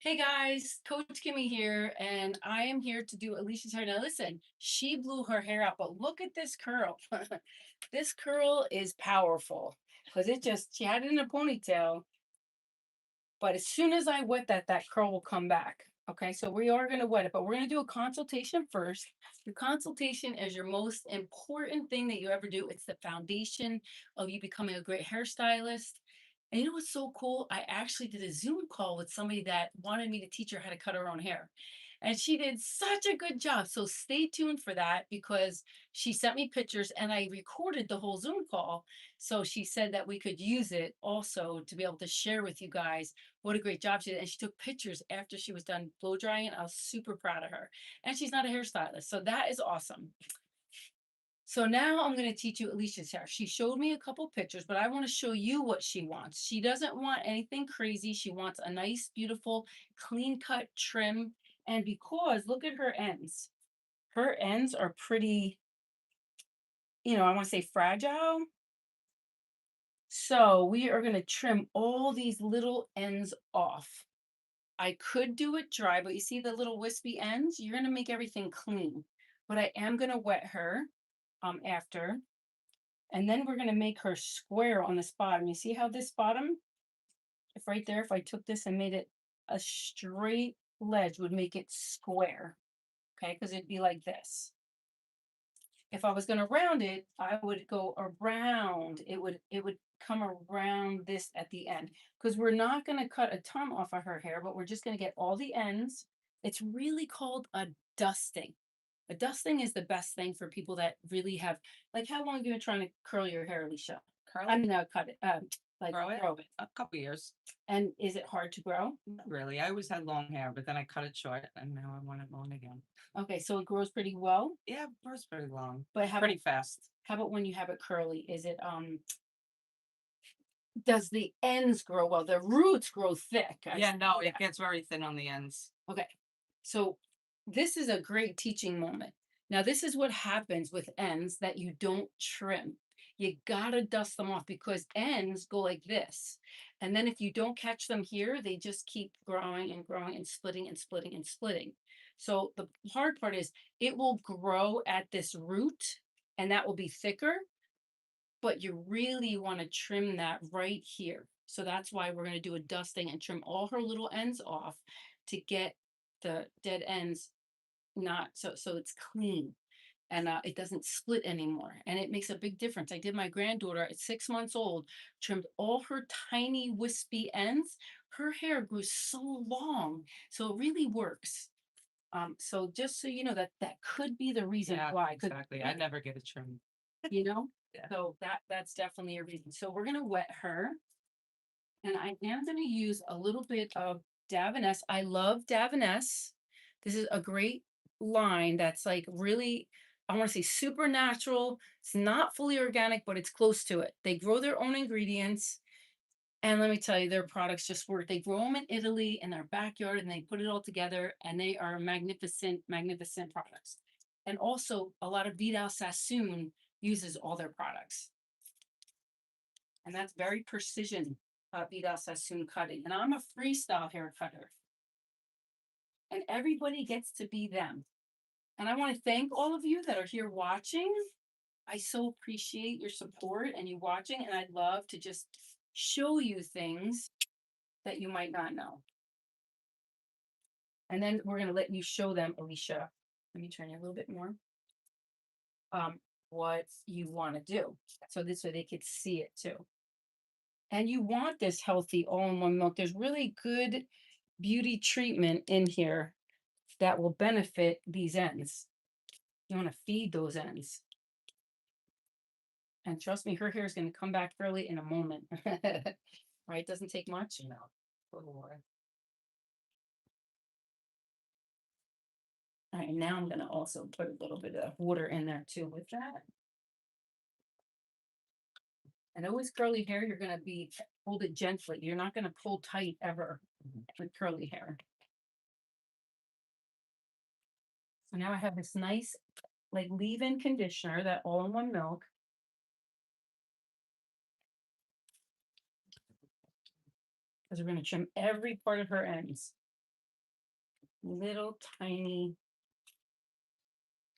Hey guys, Coach Kimmy here, and I am here to do Alicia's hair. Now listen, she blew her hair out, but look at this curl. This curl is powerful because she had it in a ponytail, but as soon as I wet that, that curl will come back. Okay, so we are going to wet it, but we're going to do a consultation first. Your consultation is your most important thing that you ever do. It's the foundation of you becoming a great hairstylist. And you know what's so cool? I actually did a Zoom call with somebody that wanted me to teach her how to cut her own hair. And she did such a good job. So stay tuned for that because she sent me pictures and I recorded the whole Zoom call. So she said that we could use it also to be able to share with you guys what a great job she did. And she took pictures after she was done blow drying. I was super proud of her. And she's not a hairstylist. So that is awesome. So now I'm going to teach you Alicia's hair. She showed me a couple pictures, but I want to show you what she wants. She doesn't want anything crazy. She wants a nice, beautiful, clean cut trim. And because look at her ends. Her ends are pretty, I want to say fragile. So we are going to trim all these little ends off. I could do it dry, but you see the little wispy ends? You're going to make everything clean. But I am going to wet her after. And then we're going to make her square on this bottom. You see how this bottom, if right there, if I took this and made it a straight ledge, would make it square. Okay, because it'd be like this. If I was going to round it, I would go around. It would come around this at the end because we're not going to cut a ton off of her hair, but we're just going to get all the ends. It's really called a dusting. A dusting is the best thing for people that really have, like, how long have you been trying to curl your hair, Alicia? Curl I it? mean, cut it, like Grow it? grow it. A couple years. And is it hard to grow? Not really. I always had long hair, but then I cut it short and now I want it long again. Okay, so it grows pretty well. Yeah, first pretty long. But how about Pretty fast. when you have it curly? Is it does the ends grow well? The roots grow thick. Yeah, no, it gets very thin on the ends. Okay. So this is a great teaching moment. Now, this is what happens with ends that you don't trim. You gotta dust them off because ends go like this. And then if you don't catch them here, they just keep growing and growing and splitting and splitting and splitting. So the hard part is it will grow at this root and that will be thicker, but you really want to trim that right here. So that's why we're going to do a dusting and trim all her little ends off to get the dead ends not so it's clean and it doesn't split anymore. And it makes a big difference. I did my granddaughter at 6 months old, trimmed all her tiny wispy ends. Her hair grew so long. So it really works. So just so you know that that could be the reason Yeah, why. exactly. I never get a trim. You know? Yeah. So that's definitely a reason. So we're gonna wet her, and I am gonna use a little bit of Davines. I love Davines. This is a great line that's like really, I want to say super natural. It's not fully organic, but it's close to it. They grow their own ingredients. And let me tell you, their products just work. They grow them in Italy in their backyard and they put it all together and they are magnificent, magnificent products. And also a lot of Vidal Sassoon uses all their products. And that's very precision Vidal Sassoon cutting. And I'm a freestyle hair cutter. And everybody gets to be them. And I want to thank all of you that are here watching. I so appreciate your support and you watching. And I'd love to just show you things that you might not know. And then we're going to let you show them, Alicia. Let me turn you a little bit more. What you want to do. So this way they could see it too. And you want this healthy all-in-one milk. There's really good beauty treatment in here that will benefit these ends. You want to feed those ends. And trust me, her hair is going to come back early in a moment. Right? Doesn't take much. No. A little more. All right, now I'm going to also put a little bit of water in there too with that. And always curly hair, you're going to be hold it gently. You're not going to pull tight ever with curly hair. So now I have this nice like leave-in conditioner, that all-in-one milk. Because we're going to trim every part of her ends. little tiny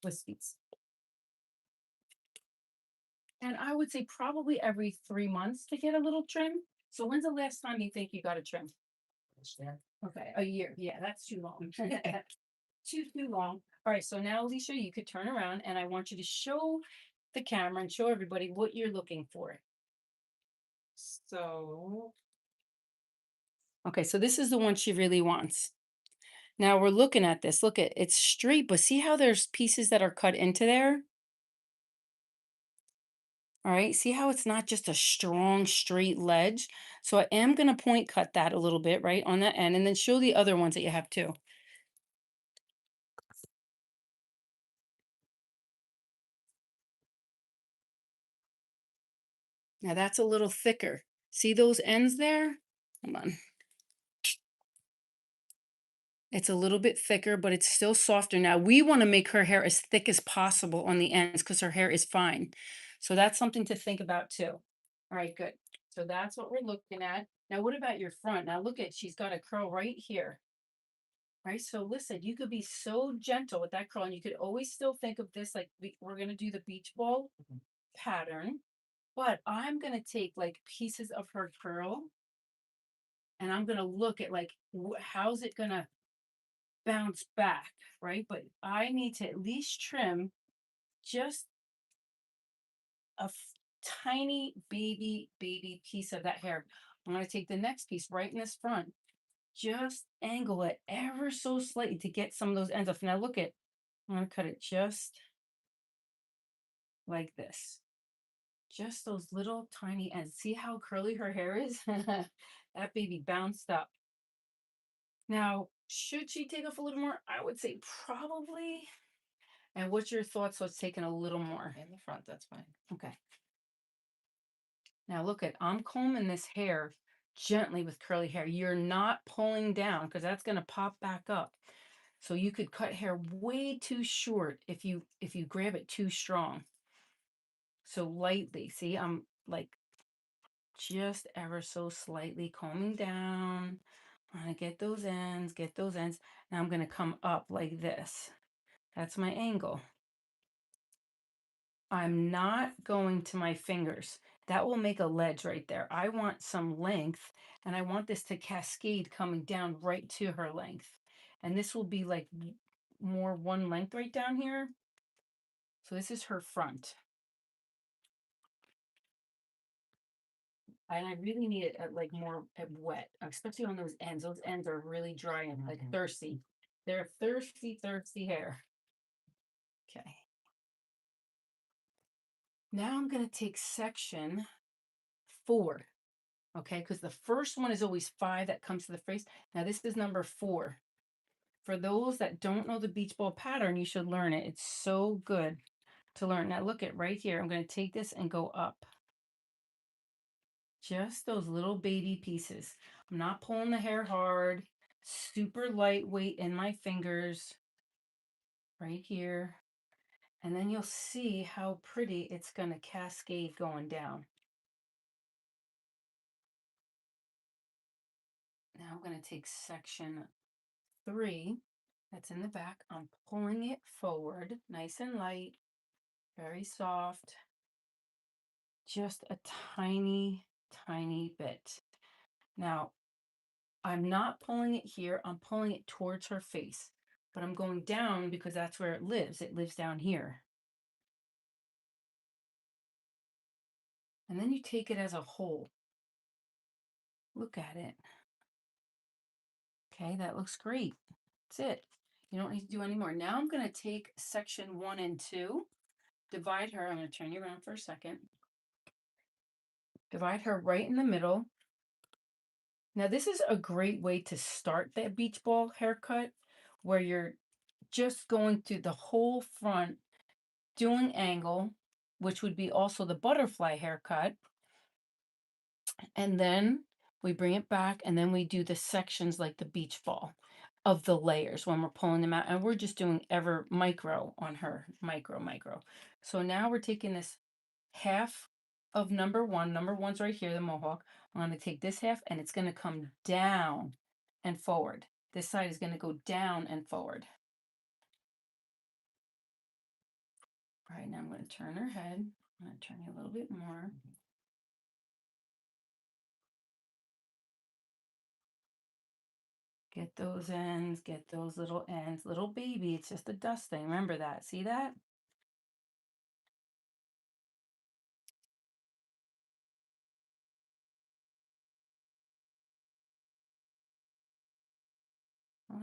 wispies. And I would say probably every 3 months to get a little trim. So when's the last time you think you got a trim? Okay, a year. Yeah, that's too long. Too long. All right, so now, Alicia, you could turn around and I want you to show the camera and show everybody what you're looking for. So Okay, so this is the one she really wants. Now we're looking at this. Look at it's straight, but see how there's pieces that are cut into there? All right, see how it's not just a strong straight ledge? So I am going to point cut that a little bit right on that end and then show the other ones that you have too. Now that's a little thicker. See those ends there? Hold on. It's a little bit thicker, but it's still softer. Now we want to make her hair as thick as possible on the ends because her hair is fine. So that's something to think about too. All right, good. So that's what we're looking at. Now, what about your front? Now look at, she's got a curl right here. Right. So listen, you could be so gentle with that curl and you could always still think of this like we're going to do the beach ball pattern, but I'm going to take like pieces of her curl and I'm going to look at like, how's it going to bounce back, right? But I need to at least trim just a tiny baby piece of that hair. I'm going to take the next piece right in this front, just angle it ever so slightly to get some of those ends off. Now look at, I'm going to cut it just like this. Just those little tiny ends. See how curly her hair is? That baby bounced up. Now, should she take off a little more? I would say probably. And what's your thoughts? So it's taking a little more. in the front, that's fine. Okay. Now look at, I'm combing this hair gently with curly hair. You're not pulling down because that's going to pop back up. So you could cut hair way too short if you grab it too strong. So lightly, see, I'm like just ever so slightly combing down. I'm gonna get those ends, get those ends. Now I'm gonna come up like this. That's my angle. I'm not going to my fingers. That will make a ledge right there. I want some length and I want this to cascade coming down right to her length. And this will be like more one length right down here. So this is her front. And I really need it at like more at wet, especially on those ends. Those ends are really dry and like thirsty. They're thirsty hair. Okay. Now I'm going to take section 4. Okay, because the first one is always 5 that comes to the face. Now this is number 4. For those that don't know the beach ball pattern, you should learn it. It's so good to learn. Now look at right here. I'm going to take this and go up. Just those little baby pieces. I'm not pulling the hair hard. Super lightweight in my fingers. Right here. And then you'll see how pretty it's going to cascade going down. Now I'm going to take section 3 that's in the back. I'm pulling it forward, nice and light, very soft. Just a tiny bit. Now, I'm not pulling it here. I'm pulling it towards her face, but I'm going down because that's where it lives. It lives down here. And then you take it as a whole. Look at it. Okay, that looks great. That's it. You don't need to do any more. Now I'm going to take section 1 and 2, divide her. I'm going to turn you around for a second. Divide her right in the middle. Now, this is a great way to start that beach ball haircut where you're just going through the whole front, doing angle, which would be also the butterfly haircut. And then we bring it back and then we do the sections like the beach ball of the layers when we're pulling them out. And we're just doing ever micro on her, micro. So now we're taking this half of number 1. Number 1's right here, the mohawk. I'm going to take this half and it's going to come down and forward. This side is going to go down and forward. All right, now I'm going to turn her head. I'm going to turn you a little bit more. Get those ends, get those little ends. Little baby, it's just a dust thing. Remember that. See that?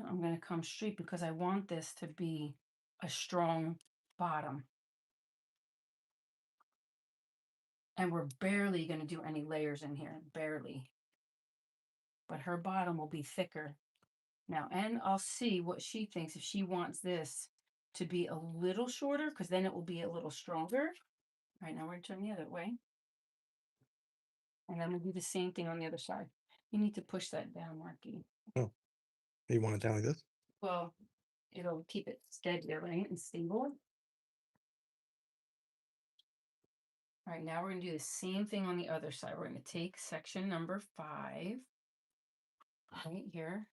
I'm going to come straight because I want this to be a strong bottom. And we're barely going to do any layers in here, barely. But her bottom will be thicker. Now, and I'll see what she thinks if she wants this to be a little shorter, because then it will be a little stronger. All right, now we're going to turn the other way. And then we'll do the same thing on the other side. You need to push that down, Marky. Oh, you want it down like this? Well, it'll keep it steady, right, and stable. All right, now we're going to do the same thing on the other side. We're going to take section number 5 right here.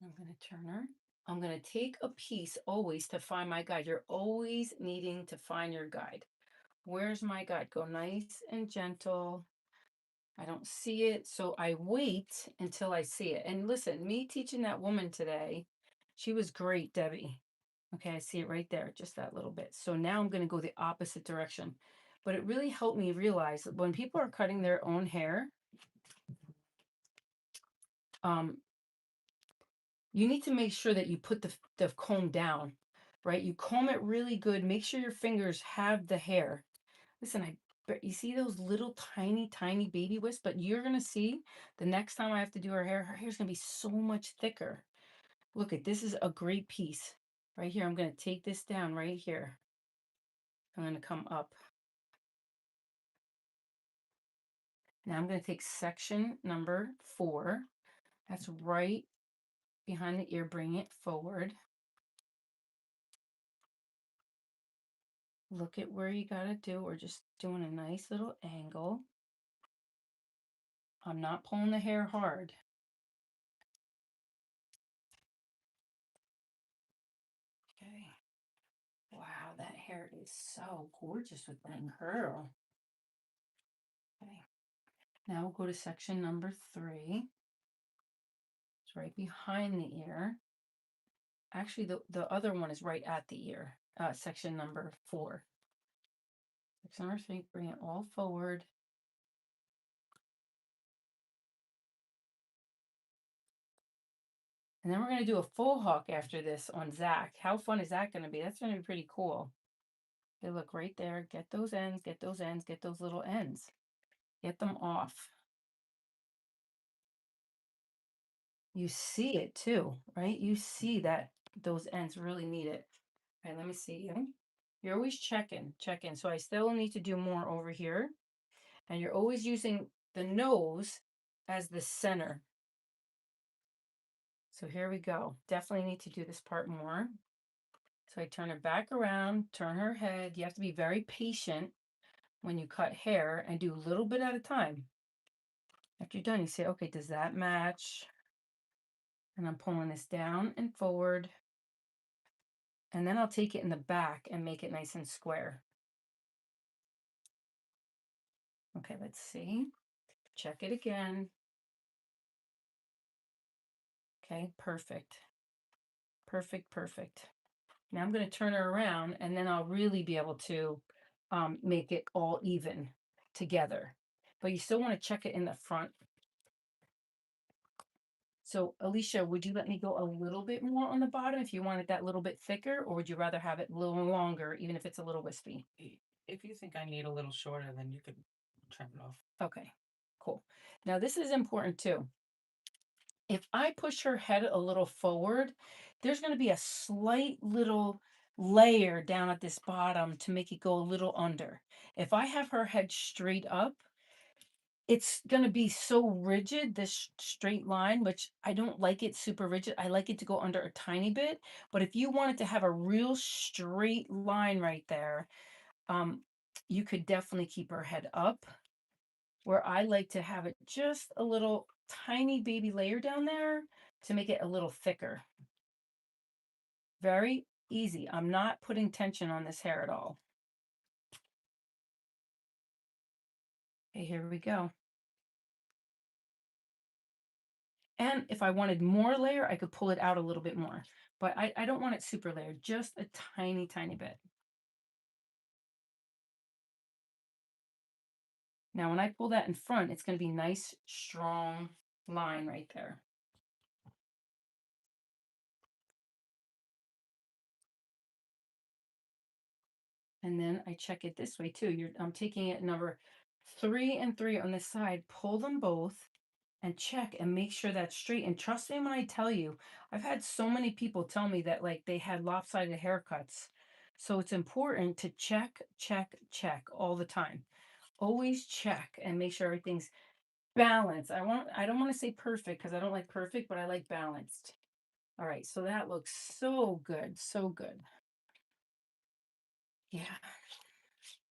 I'm going to turn her. I'm going to take a piece always to find my guide. You're always needing to find your guide. Where's my guide? Go nice and gentle. I don't see it, so I wait until I see it. And listen, me teaching that woman today, she was great, Debbie. Okay, I see it right there, just that little bit. So now I'm going to go the opposite direction. But it really helped me realize that when people are cutting their own hair, you need to make sure that you put the comb down, right? You comb it really good. Make sure your fingers have the hair. Listen, you see those little tiny, tiny baby wisps, but you're going to see the next time I have to do her hair's going to be so much thicker. Look at this is a great piece right here. I'm going to take this down right here. I'm going to come up. Now I'm going to take section number 4. That's right behind the ear. Bring it forward. Look at where you got to do. We're just doing a nice little angle. I'm not pulling the hair hard. Okay. Wow, that hair is so gorgeous with that curl. Okay. Now we'll go to section number 3. It's right behind the ear. Actually, the other one is right at the ear. Section number 4. Section number 3, bring it all forward. And then we're going to do a full hawk after this on Zach. How fun is that going to be? That's going to be pretty cool. Okay, look right there. Get those ends, get those ends, get those little ends. Get them off. You see it too, right? You see that those ends really need it. All right, let me see you. You're always checking. So I still need to do more over here. And you're always using the nose as the center. So here we go. Definitely need to do this part more. So I turn her back around, turn her head. You have to be very patient when you cut hair and do a little bit at a time. After you're done, you say, okay, does that match? And I'm pulling this down and forward. And then I'll take it in the back and make it nice and square. Okay, let's see. Check it again. Okay, perfect. Perfect. Now I'm going to turn her around and then I'll really be able to make it all even together. But you still want to check it in the front. So Alisha, would you let me go a little bit more on the bottom if you wanted that little bit thicker, or would you rather have it a little longer, even if it's a little wispy? If you think I need a little shorter, then you could trim it off. Okay, cool. Now this is important too. If I push her head a little forward, there's going to be a slight little layer down at this bottom to make it go a little under. If I have her head straight up, it's going to be so rigid, this straight line, which I don't like it super rigid. I like it to go under a tiny bit. But if you wanted to have a real straight line right there, you could definitely keep her head up. Where I like to have it just a little tiny baby layer down there to make it a little thicker. Very easy. I'm not putting tension on this hair at all. Okay, here we go. And if I wanted more layer, I could pull it out a little bit more. But I don't want it super layered, just a tiny, tiny bit. Now, when I pull that in front, it's going to be nice, strong line right there. And then I check it this way too. I'm taking it number 3 and 3 on this side, pull them both and check and make sure that's straight. And trust me when I tell you, I've had so many people tell me that like they had lopsided haircuts. So it's important to check, check, check all the time. Always check and make sure everything's balanced. I don't want to say perfect because I don't like perfect, but I like balanced. All right, so that looks so good, so good. Yeah.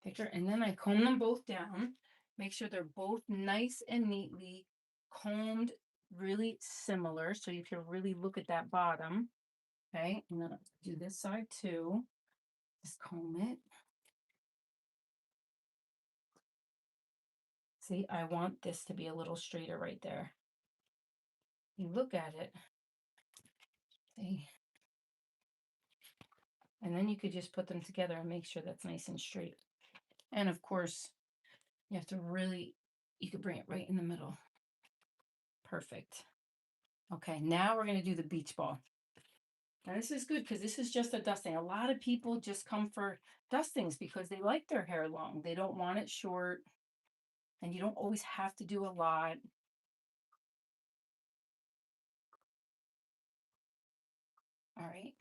Thicker. And then I comb them both down. Make sure they're both nice and neatly combed, really similar. So you can really look at that bottom. Okay, and then I'll do this side too. Just comb it. See, I want this to be a little straighter right there. You look at it. See? And then you could just put them together and make sure that's nice and straight. And of course, you have to really, you could bring it right in the middle. Perfect. Okay, now we're going to do the beach ball. Now this is good because this is just a dusting. A lot of people just come for dustings because they like their hair long. They don't want it short. And you don't always have to do a lot. All right.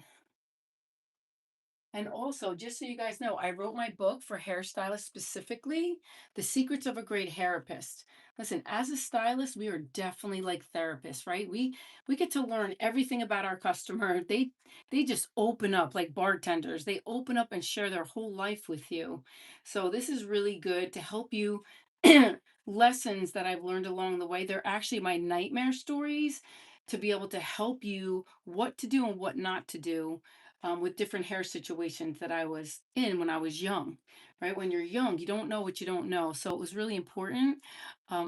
And also, just so you guys know, I wrote my book for hairstylists specifically, The Secrets of a Great Hairapist. Listen, as a stylist, we are definitely like therapists, right? We get to learn everything about our customer. They just open up like bartenders. They open up and share their whole life with you. So this is really good to help you lessons that I've learned along the way. They're actually my nightmare stories to be able to help you what to do and what not to do with different hair situations that I was in when I was young, right? When you're young, you don't know what you don't know. So it was really important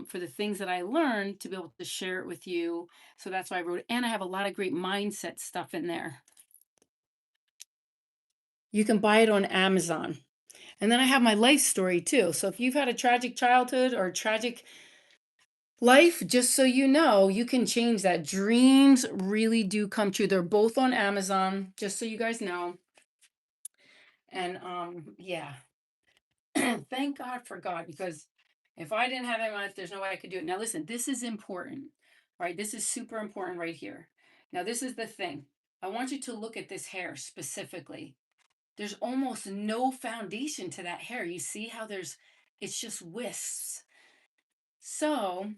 for the things that I learned to be able to share it with you. So that's why I wrote it. And I have a lot of great mindset stuff in there. You can buy it on Amazon. And then I have my life story too. So if you've had a tragic childhood or tragic life, just so you know, you can change that. Dreams really do come true. They're both on Amazon, just so you guys know. And yeah. Thank God for God, because if I didn't have him, there's no way I could do it. Now listen, this is important, right? This is super important right here. Now this is the thing. I want you to look at this hair specifically. There's almost no foundation to that hair. You see how it's just wisps. So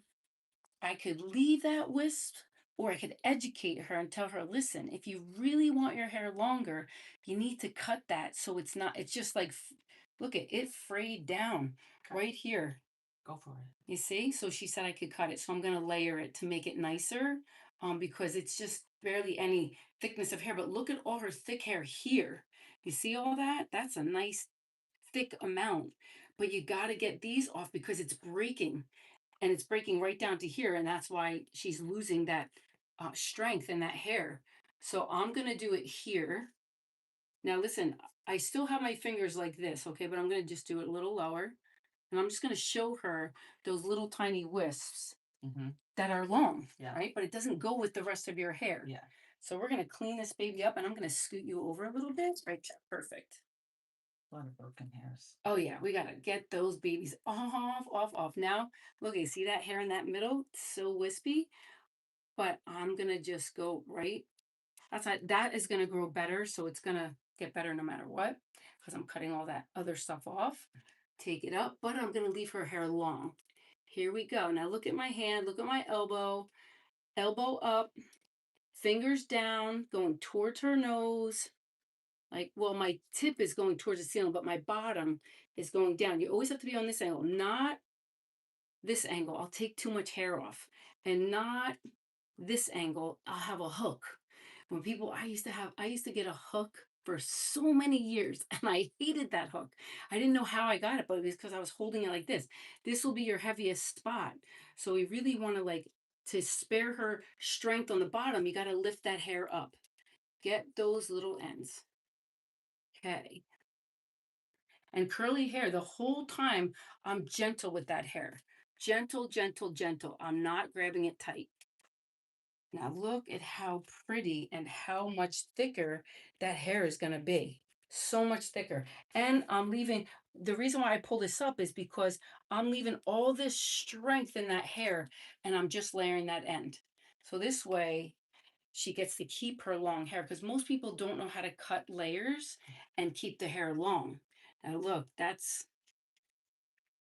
I could leave that wisp, or I could educate her and tell her, listen, if you really want your hair longer, you need to cut that so it's just like, look at it frayed down right here. Go for it. You see? So she said I could cut it. So I'm going to layer it to make it nicer because it's just barely any thickness of hair. But look at all her thick hair here. You see all that? That's a nice thick amount. But you got to get these off because it's breaking. And it's breaking right down to here. And that's why she's losing that strength in that hair. So I'm going to do it here. Now, listen, I still have my fingers like this, okay? But I'm going to just do it a little lower. And I'm just going to show her those little tiny wisps that are long, right? But it doesn't go with the rest of your hair. Yeah. So we're going to clean this baby up. And I'm going to scoot you over a little bit. Right, perfect. A lot of broken hairs. Oh yeah, we gotta get those babies off. Now, look, you see that hair in that middle? It's so wispy. But I'm gonna just go right outside. That is gonna grow better, so it's gonna get better no matter what, because I'm cutting all that other stuff off. Take it up, but I'm gonna leave her hair long. Here we go. Now look at my hand, look at my elbow. Elbow up, fingers down, going towards her nose. Like, well, my tip is going towards the ceiling, but my bottom is going down. You always have to be on this angle, not this angle, I'll take too much hair off, and not this angle, I'll have a hook. When people, I used to get a hook for so many years, and I hated that hook. I didn't know how I got it, but it was because I was holding it like this. This will be your heaviest spot. So we really want to like, to spare her strength on the bottom, you got to lift that hair up. Get those little ends. Okay. And curly hair, the whole time, I'm gentle with that hair. Gentle, gentle, gentle. I'm not grabbing it tight. Now look at how pretty and how much thicker that hair is going to be. So much thicker. And I'm leaving, the reason why I pull this up is because I'm leaving all this strength in that hair, and I'm just layering that end. So this way she gets to keep her long hair, because most people don't know how to cut layers and keep the hair long. Now look, that's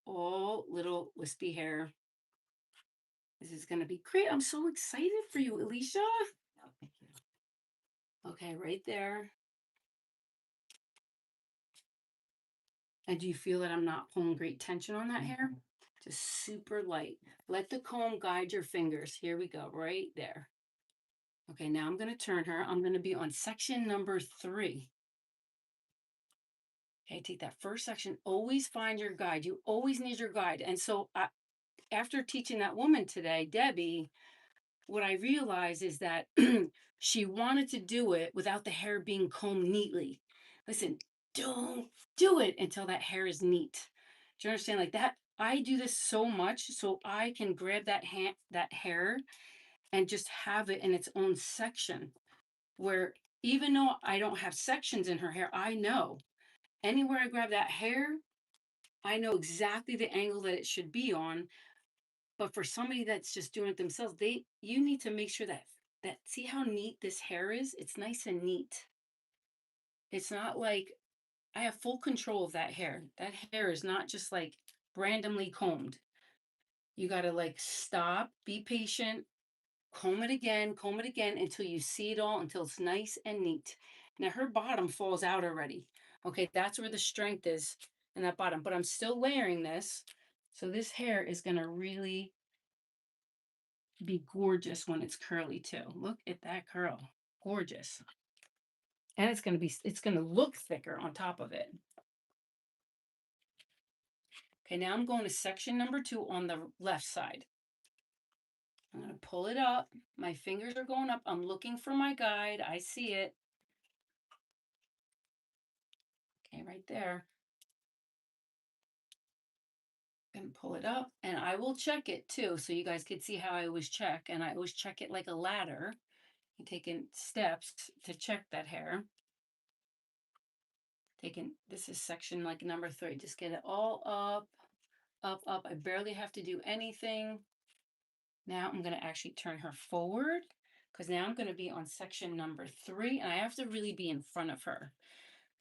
all little wispy hair. This is going to be great. I'm so excited for you, Alisha. Oh, thank you. Okay, right there. And do you feel that I'm not pulling great tension on that hair? Just super light. Let the comb guide your fingers. Here we go, right there. Okay, now I'm going to turn her. I'm going to be on section number 3. Okay, take that first section. Always find your guide. You always need your guide. And so after teaching that woman today, Debbie, what I realized is that she wanted to do it without the hair being combed neatly. Listen, don't do it until that hair is neat. Do you understand? Like that, I do this so much so I can grab that hair and just have it in its own section, where even though I don't have sections in her hair, I know anywhere I grab that hair, I know exactly the angle that it should be on. But for somebody that's just doing it themselves, you need to make sure that see how neat this hair is? It's nice and neat. It's not like I have full control of that hair. That hair is not just like randomly combed. You got to like stop, be patient, comb it again until you see it all, until it's nice and neat. Now her bottom falls out already. Okay, that's where the strength is in that bottom, but I'm still layering this. So this hair is going to really be gorgeous when it's curly too. Look at that curl. Gorgeous. And it's going to look thicker on top of it. Okay, now I'm going to section number 2 on the left side. I'm going to pull it up. My fingers are going up. I'm looking for my guide. I see it. Okay, right there. I'm going to pull it up, and I will check it too, so you guys can see how I always check. And I always check it like a ladder. I'm taking steps to check that hair. This is section like number 3. Just get it all up, up, up. I barely have to do anything. Now I'm going to actually turn her forward, because now I'm going to be on section number 3, and I have to really be in front of her.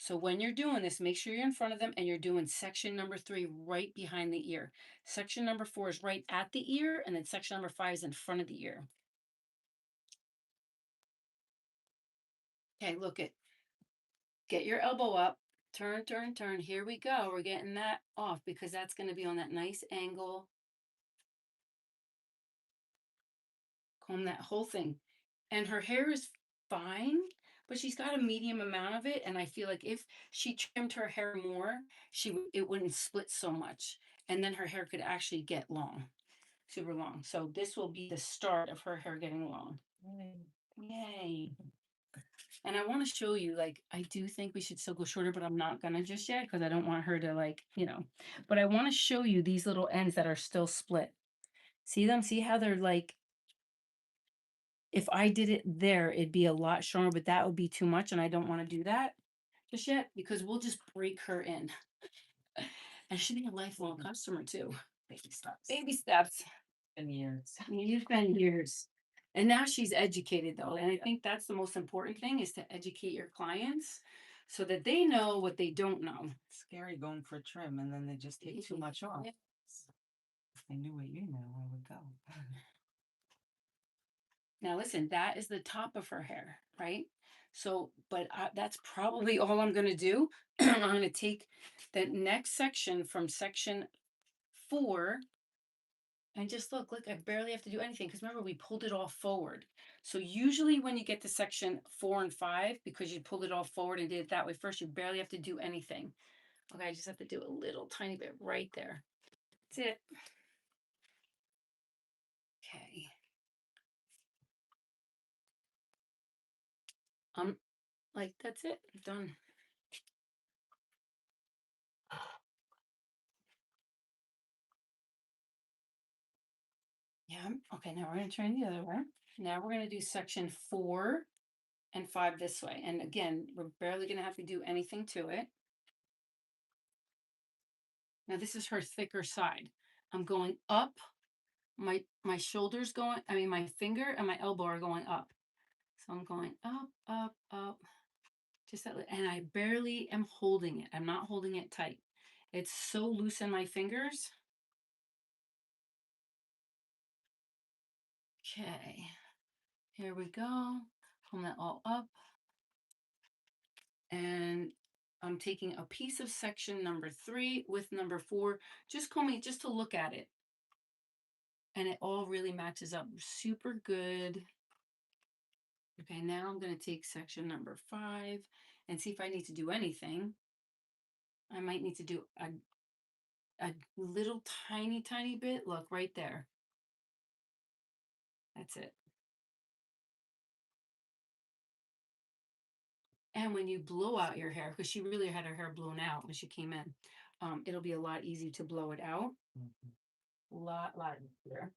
So when you're doing this, make sure you're in front of them and you're doing section number 3 right behind the ear. Section number 4 is right at the ear, and then section number 5 is in front of the ear. Okay, look at, get your elbow up, turn, turn, turn. Here we go. We're getting that off because that's going to be on that nice angle. Comb that whole thing. And her hair is fine, but she's got a medium amount of it. And I feel like if she trimmed her hair more, it wouldn't split so much. And then her hair could actually get long, super long. So this will be the start of her hair getting long. Yay. And I want to show you, like, I do think we should still go shorter, but I'm not gonna just yet because I don't want her to, like, but I want to show you these little ends that are still split. See them? See how they're like, if I did it there, it'd be a lot stronger, but that would be too much, and I don't want to do that just yet because we'll just break her in. And she'll be a lifelong customer too. Baby steps. Baby steps. And years. You've been years. And now she's educated though. And I think that's the most important thing, is to educate your clients so that they know what they don't know. It's scary going for a trim and then they just take too much off. Yeah. If I knew what you know, I would go. Now listen, that is the top of her hair, right? So, but that's probably all I'm going to do. I'm going to take the next section from section 4 And just look, I barely have to do anything because remember we pulled it all forward. So usually when you get to section 4 and 5, because you pulled it all forward and did it that way first, you barely have to do anything. Okay, I just have to do a little tiny bit right there. That's it. Okay. Like that's it. Done. Yeah. Okay, now we're gonna turn the other way. Now we're gonna do section 4 and 5 this way. And again, we're barely gonna have to do anything to it. Now this is her thicker side. I'm going up. My shoulders going, I mean my finger and my elbow are going up. So I'm going up, up, up. Just that, and I barely am holding it. I'm not holding it tight. It's so loose in my fingers. Okay. Here we go. Pull that all up. And I'm taking a piece of section number 3 with number 4, just combing just to look at it. And it all really matches up super good. Okay, now I'm going to take section number 5 and see if I need to do anything. I might need to do a little tiny bit. Look right there. That's it. And when you blow out your hair, because she really had her hair blown out when she came in, it'll be a lot easier to blow it out. Lot easier.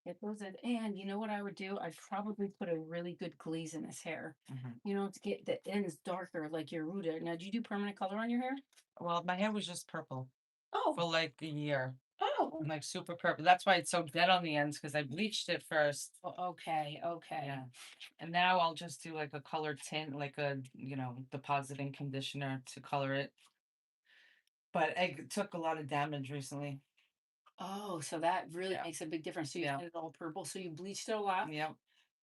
It goes in, and you know what I would do? I'd probably put a really good glaze in this hair. You know, to get the ends darker, like your rooted. Now, do you do permanent color on your hair? Well, my hair was just purple Oh, for like a year. oh, Like super purple. That's why it's so dead on the ends because I bleached it first. okay. Yeah. And now I'll just do like a color tint, like a, depositing conditioner to color it. But it took a lot of damage recently. Oh, so that really Yeah. makes a big difference. So you Yeah. had it all purple, so you bleached it a lot. Yep.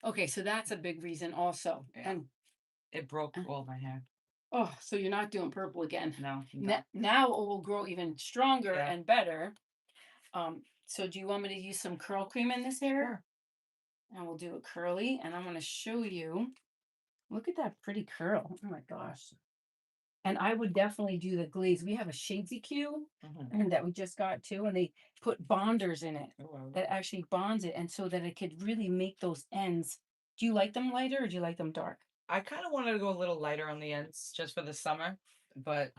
Okay, so that's a big reason also. Yeah. And It broke all my hair. oh, so you're not doing purple again. No. Now it will grow even stronger Yeah. and better. So do you want me to use some curl cream in this hair? Sure. And we'll do it curly, and I'm going to show you. Look at that pretty curl. Oh my gosh. And I would definitely do the glaze. We have a 𝐦𝐨𝐫𝐞 and that we just got too, and they put bonders in it that actually bonds it, and so that it could really make those ends. Do you like them lighter or do you like them dark? I kind of wanted to go a little lighter on the ends just for the summer, but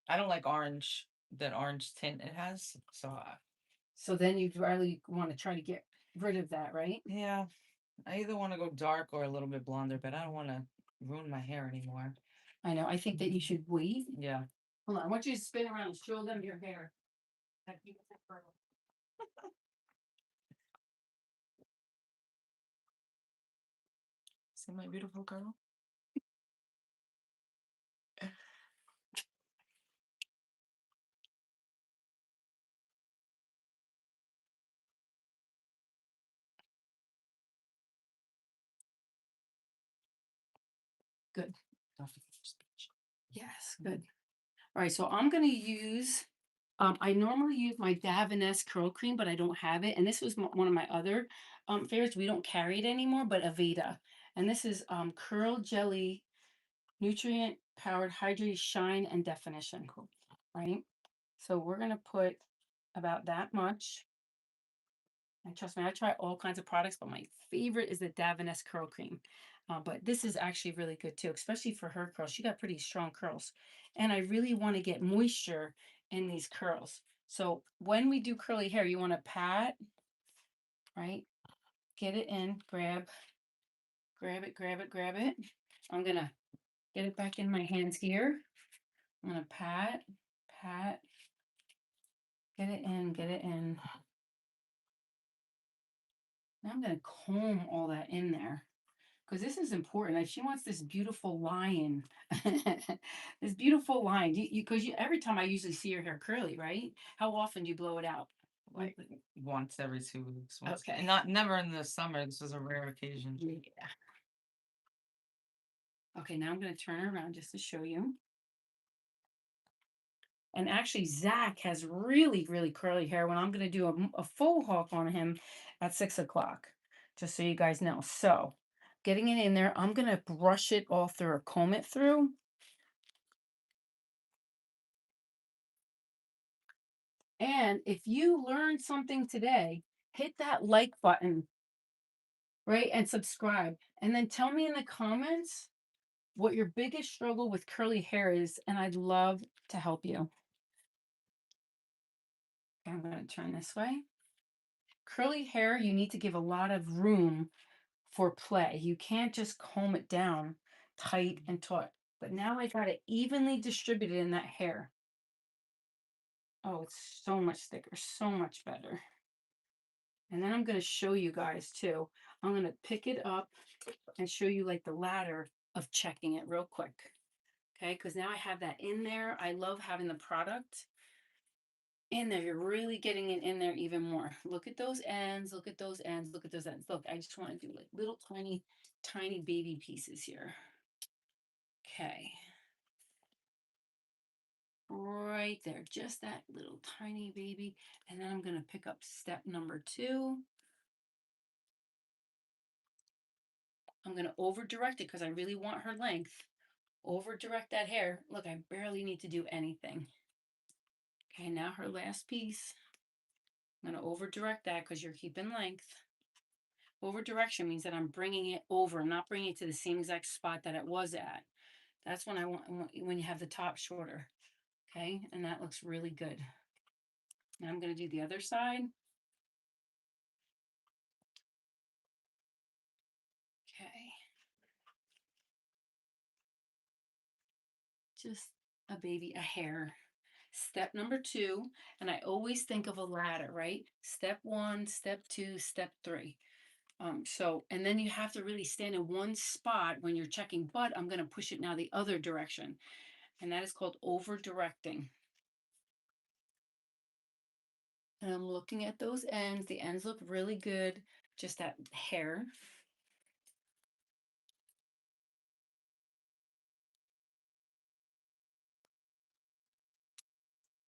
I don't like orange, that orange tint it has. So then you'd really want to try to get rid of that, right? Yeah, I either want to go dark or a little bit blonder, but I don't want to ruin my hair anymore. I know. I think that you should wait. Yeah. Hold on. I want you to spin around and show them your hair. See my beautiful girl? Good. Yes, good. All right, so I'm going to use, I normally use my 𝐷𝐵 curl cream, but I don't have it. And this was one of my other favorites. We don't carry it anymore, but Aveda. And this is Curl Jelly Nutrient Powered Hydrate Shine and Definition. Cool. Right? So we're going to put about that much. And trust me, I try all kinds of products, but my favorite is the 𝐷𝐵 curl cream. But this is actually really good too, especially for her curls. She got pretty strong curls. And I really want to get moisture in these curls. So when we do curly hair, you want to pat, right? Get it in, grab it. I'm going to get it back in my hands here. I'm going to pat, get it in. Now I'm going to comb all that in there. Because this is important. Like she wants this beautiful line, this beautiful line. Because every time I usually see your hair curly, right? How often do you blow it out? Like once every 2 weeks. Okay. Never in the summer. This was a rare occasion. Yeah. Okay, now I'm going to turn her around just to show you. And actually, Zach has really, really curly hair when I'm going to do a faux hawk on him at 6 o'clock, just so you guys know. So getting it in there, I'm going to brush it all through or comb it through. And if you learned something today, hit that like button, right? And subscribe. And then tell me in the comments what your biggest struggle with curly hair is. And I'd love to help you. I'm going to turn this way. Curly hair, you need to give a lot of room for play. You can't just comb it down tight and taut. But now I got it evenly distributed in that hair. Oh, it's so much thicker, so much better. And then I'm going to show you guys too. I'm going to pick it up and show you like the ladder of checking it real quick. Okay, because now I have that in there. I love having the product in there. You're really getting it in there even more. Look at those ends, look at those ends, look at those ends. Look, I just want to do like little tiny, tiny baby pieces here. Okay. Right there, just that little tiny baby. And then I'm going to pick up step number 2. I'm going to over direct it because I really want her length. Over direct that hair. Look, I barely need to do anything. Okay, now her last piece. I'm going to over direct that because you're keeping length. Over direction means that I'm bringing it over. I'm not bringing it to the same exact spot that it was at. That's when I want when you have the top shorter. Okay, and that looks really good. Now I'm going to do the other side. Okay. Just a baby, a hair. Step number 2, and I always think of a ladder, right? Step 1, step 2, step 3. And then you have to really stand in one spot when you're checking, but I'm going to push it now the other direction. And that is called over directing. And I'm looking at those ends. The ends look really good. Just that hair.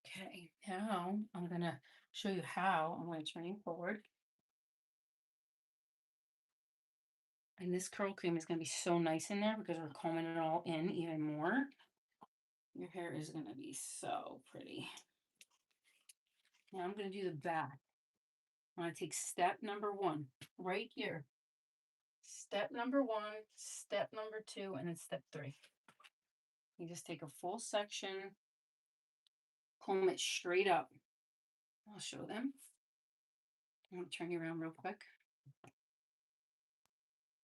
Okay, now I'm going to show you how. I'm going to turn you forward. And this curl cream is going to be so nice in there because we're combing it all in even more. Your hair is going to be so pretty. Now I'm going to do the back. I'm going to take step number 1 right here. Step number 1, step number 2, and then step 3. You just take a full section, comb it straight up. I'll show them. I'm going to turn you around real quick.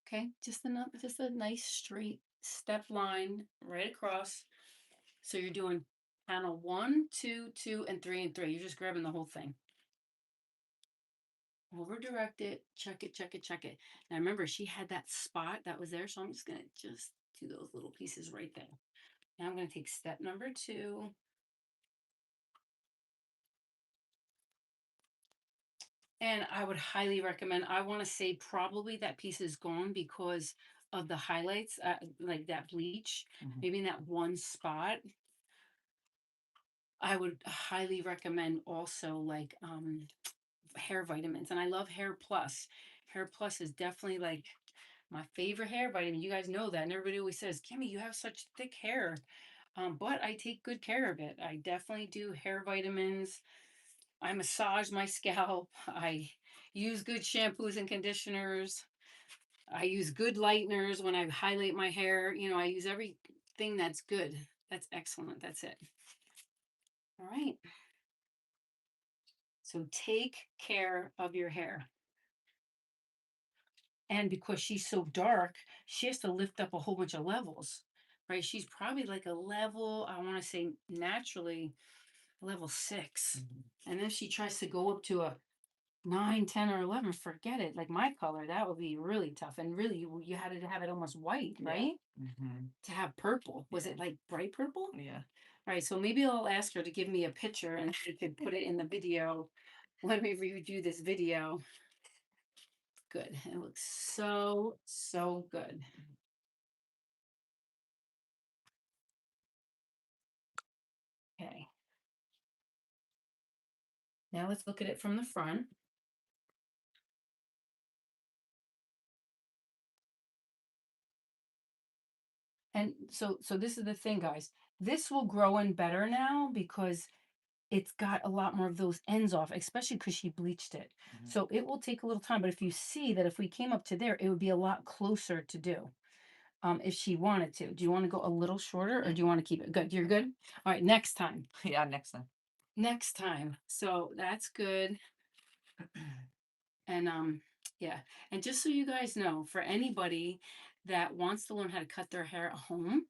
Okay, just a nice straight step line right across. So you're doing panel 1, 2, 2, and 3, and 3. You're just grabbing the whole thing. Over direct it, check it, check it, check it. Now remember, she had that spot that was there, so I'm just going to just do those little pieces right there. Now I'm going to take step number 2. And I would highly recommend, I want to say probably that piece is gone because of the highlights, like that bleach, maybe in that one spot. I would highly recommend also like hair vitamins. And I love Hair Plus. Hair Plus is definitely like my favorite hair vitamin. You guys know that. And everybody always says, Kimmy, you have such thick hair. But I take good care of it. I definitely do hair vitamins. I massage my scalp. I use good shampoos and conditioners. I use good lighteners when I highlight my hair. You know, I use everything that's good. That's excellent. That's it. All right. So take care of your hair. And because she's so dark, she has to lift up a whole bunch of levels, right? She's probably like a level, I want to say naturally, level 6. And then she tries to go up to a 9, 10, or 11, forget it. Like my color, that would be really tough. And really, you had to have it almost white, right? To have purple. Was it like bright purple? Yeah. All right, so maybe I'll ask her to give me a picture and she could put it in the video when we redo this video. Good. It looks so, so good. Okay. Now let's look at it from the front. And so this is the thing, guys. This will grow in better now because it's got a lot more of those ends off, especially because she bleached it. Mhm. So it will take a little time. But if you see that if we came up to there, it would be a lot closer to do. If she wanted to. Do you want to go a little shorter or do you want to keep it? Good. You're good? All right, next time. Yeah, next time. Next time. So that's good. And yeah. And just so you guys know, for anybody that wants to learn how to cut their hair at home,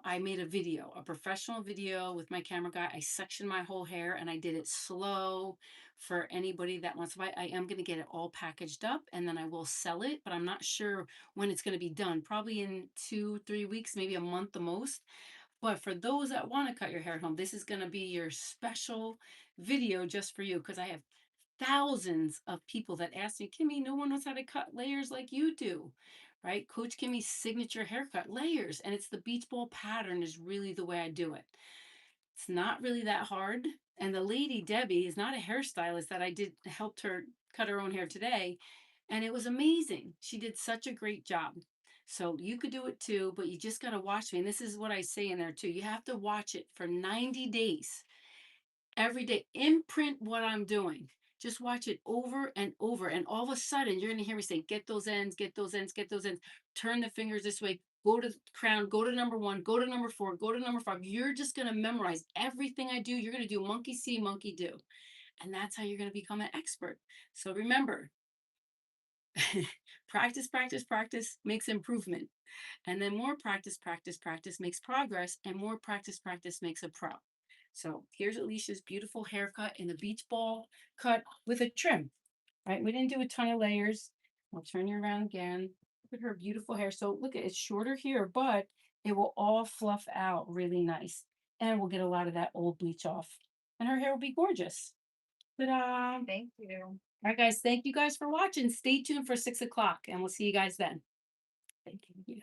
I made a video, a professional video with my camera guy. I sectioned my whole hair and I did it slow for anybody that wants to buy. I am going to get it all packaged up and then I will sell it, but I'm not sure when it's going to be done. Probably in 2-3 weeks, maybe a month the most. But for those that want to cut your hair at home, this is going to be your special video just for you because I have thousands of people that ask me, Kimmy, no one knows how to cut layers like you do, right? Coach Kimmy's signature haircut, layers, and it's the beach ball pattern is really the way I do it. It's not really that hard. And the lady, Debbie, is not a hairstylist that I did helped her cut her own hair today. And it was amazing. She did such a great job. So you could do it too, but you just got to watch me. And this is what I say in there too. You have to watch it for 90 days every day. Imprint what I'm doing. Just watch it over and over. And all of a sudden, you're going to hear me say, get those ends, get those ends, get those ends. Turn the fingers this way. Go to the crown, go to number 1, go to number 4, go to number 5. You're just going to memorize everything I do. You're going to do monkey see, monkey do. And that's how you're going to become an expert. So remember, practice, practice, practice makes improvement. And then more practice, practice, practice makes progress. And more practice, practice makes a pro. So here's Alicia's beautiful haircut in the beach ball cut with a trim, right? We didn't do a ton of layers. I'll turn you around again. Look at her beautiful hair. So look at it's shorter here, but it will all fluff out really nice. And we'll get a lot of that old bleach off. And her hair will be gorgeous. Ta-da! Thank you. All right, guys. Thank you guys for watching. Stay tuned for 6 o'clock, and we'll see you guys then. Thank you.